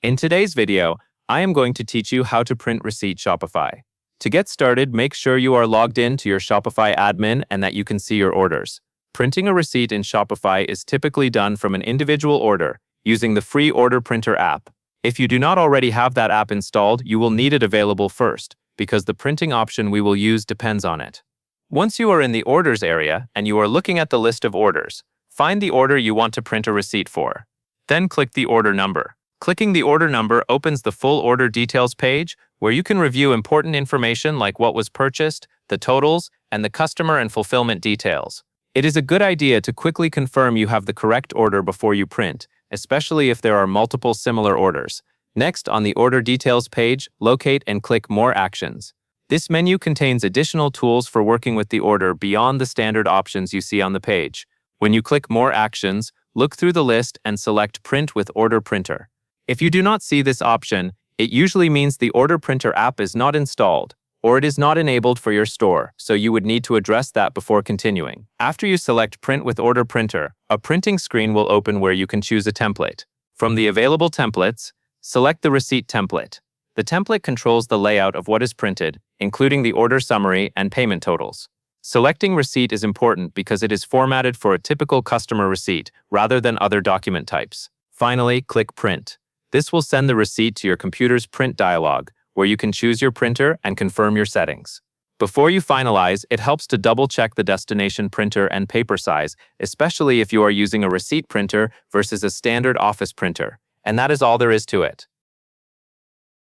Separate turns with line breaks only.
In today's video, I am going to teach you how to print receipt Shopify. To get started, make sure you are logged in to your Shopify admin and that you can see your orders. Printing a receipt in Shopify is typically done from an individual order using the free Order Printer app. If you do not already have that app installed, you will need it available first, because the printing option we will use depends on it. Once you are in the Orders area and you are looking at the list of orders, find the order you want to print a receipt for. Then click the order number. Clicking the order number opens the full order details page, where you can review important information like what was purchased, the totals, and the customer and fulfillment details. It is a good idea to quickly confirm you have the correct order before you print, especially if there are multiple similar orders. Next, on the order details page, locate and click More Actions. This menu contains additional tools for working with the order beyond the standard options you see on the page. When you click More Actions, look through the list and select Print with Order Printer. If you do not see this option, it usually means the Order Printer app is not installed, or it is not enabled for your store, so you would need to address that before continuing. After you select Print with Order Printer, a printing screen will open where you can choose a template. From the available templates, select the receipt template. The template controls the layout of what is printed, including the order summary and payment totals. Selecting receipt is important because it is formatted for a typical customer receipt rather than other document types. Finally, click Print. This will send the receipt to your computer's print dialog, where you can choose your printer and confirm your settings. Before you finalize, it helps to double-check the destination printer and paper size, especially if you are using a receipt printer versus a standard office printer. And that is all there is to it.